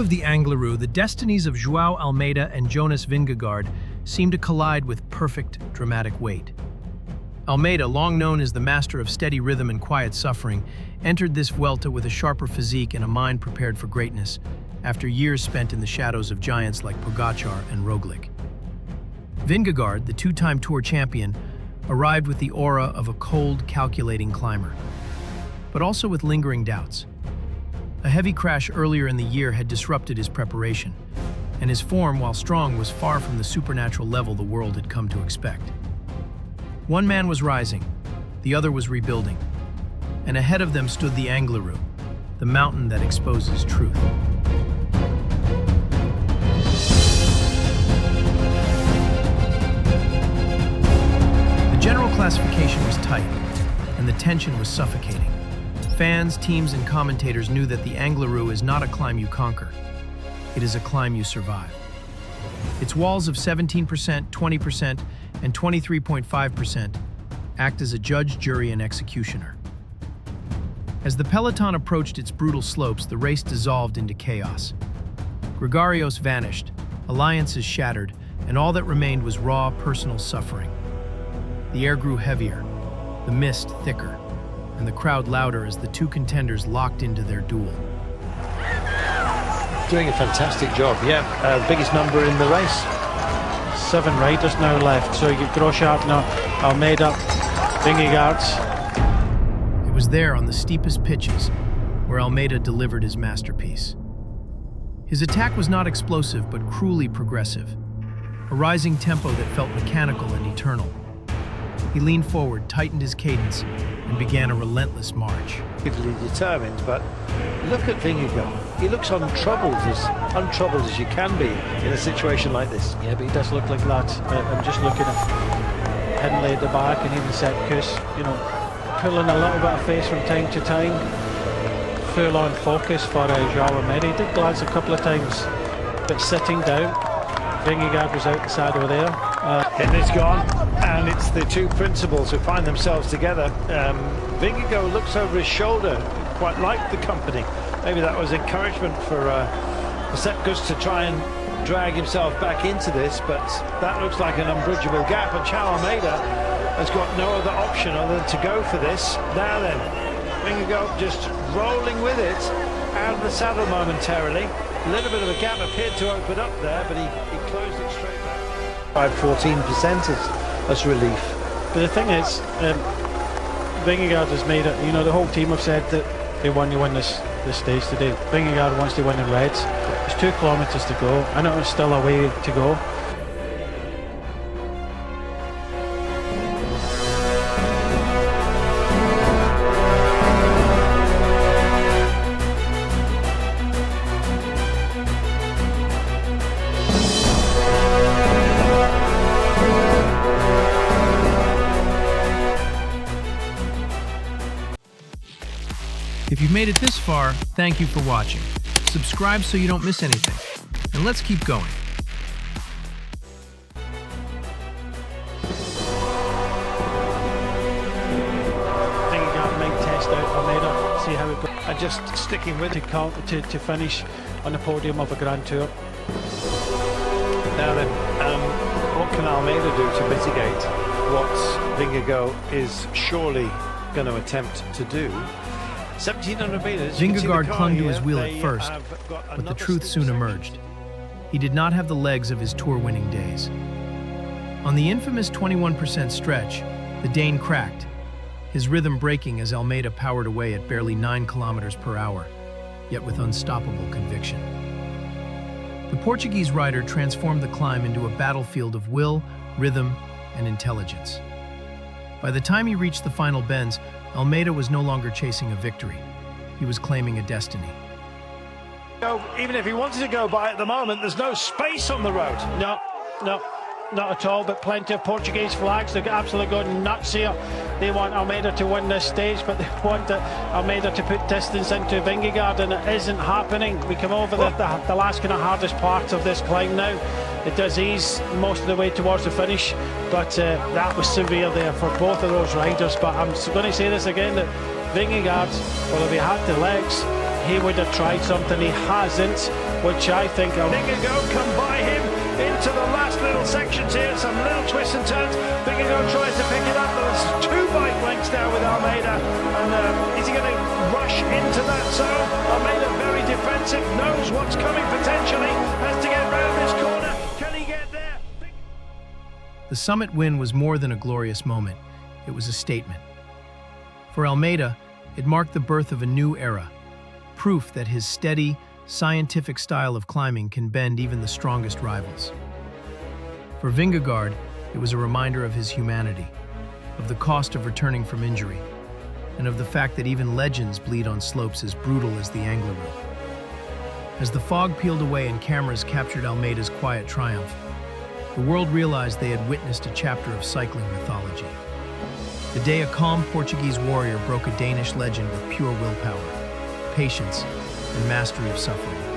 of the Angliru, the destinies of João Almeida and Jonas Vingegaard seem to collide with perfect, dramatic weight. Almeida, long known as the master of steady rhythm and quiet suffering, entered this Vuelta with a sharper physique and a mind prepared for greatness, after years spent in the shadows of giants like Pogačar and Roglic. Vingegaard, the two-time Tour champion, arrived with the aura of a cold, calculating climber, but also with lingering doubts. A heavy crash earlier in the year had disrupted his preparation, and his form, while strong, was far from the supernatural level the world had come to expect. One man was rising, the other was rebuilding, and ahead of them stood the Angliru, the mountain that exposes truth. The general classification was tight, and the tension was suffocating. Fans, teams, and commentators knew that the Angliru is not a climb you conquer. It is a climb you survive. Its walls of 17%, 20%, and 23.5% act as a judge, jury, and executioner. As the peloton approached its brutal slopes, the race dissolved into chaos. Gregarios vanished, alliances shattered, and all that remained was raw, personal suffering. The air grew heavier, the mist thicker, and the crowd louder as the two contenders locked into their duel. Doing a fantastic job, yeah. Biggest number in the race. 7 riders now left, so you get Grosjean, Almeida, Vingegaard. It was there on the steepest pitches where Almeida delivered his masterpiece. His attack was not explosive, but cruelly progressive, a rising tempo that felt mechanical and eternal. He leaned forward, tightened his cadence, and began a relentless march. Determined, but look at Vingegaard. He looks untroubled as you can be in a situation like this. Yeah, but he does look like that. I'm just looking at Hindley at the back, and even Sepkus, pulling a little bit of face from time to time. Full-on focus for João Almeida. He did glance a couple of times, but sitting down. Vingegaard was out the side over there. Hindley's gone, and it's the two principals who find themselves together. Vingegaard looks over his shoulder, quite liked the company. Maybe that was encouragement for Sepkus to try and drag himself back into this, but that looks like an unbridgeable gap, and João Almeida has got no other option other than to go for this. Now then, Vingegaard just rolling with it, out of the saddle momentarily. A little bit of a gap appeared to open up there, but he closed it straight back. 14% as relief. But the thing is, Vingegaard has made it. The whole team have said that they want to win this stage today. Vingegaard wants to win in reds. There's 2 kilometers to go. I know it's still a way to go. If you've made it this far, thank you for watching. Subscribe so you don't miss anything. And let's keep going. Vingegaard might test out Almeida, see how it goes. And just sticking with it. To finish on the podium of a Grand Tour. Now then, what can Almeida do to mitigate what Vingegaard is surely going to attempt to do? 1,700 meters. Vingegaard clung to his wheel at first, but the truth soon emerged. He did not have the legs of his tour-winning days. On the infamous 21% stretch, the Dane cracked, his rhythm breaking as Almeida powered away at barely 9 kilometers per hour, yet with unstoppable conviction. The Portuguese rider transformed the climb into a battlefield of will, rhythm, and intelligence. By the time he reached the final bends, Almeida was no longer chasing a victory. He was claiming a destiny. Even if he wanted to go by at the moment, there's no space on the road. No, not at all, but plenty of Portuguese flags. They're absolutely going nuts here. They want Almeida to win this stage, but they want Almeida to put distance into Vingegaard, and it isn't happening. We come over the last kind of hardest part of this climb now. It does ease most of the way towards the finish, but that was severe there for both of those riders. But I'm going to say this again, that Vingegaard, well, if he had the legs, he would have tried something. He hasn't. which I think Vingegaard come by him into the last little sections here, some little twists and turns. Vingegaard tries to pick it up. There's 2 bike lengths now with Almeida, and is he going to rush into that zone? Almeida very defensive, knows what's coming potentially, has to get round this corner. Can he get there? The summit win was more than a glorious moment. It was a statement. For Almeida, it marked the birth of a new era, proof that his steady, scientific style of climbing can bend even the strongest rivals. For Vingegaard, it was a reminder of his humanity, of the cost of returning from injury, and of the fact that even legends bleed on slopes as brutal as the Angler Route. As the fog peeled away and cameras captured Almeida's quiet triumph, the world realized they had witnessed a chapter of cycling mythology. The day a calm Portuguese warrior broke a Danish legend with pure willpower, patience, and mastery of suffering.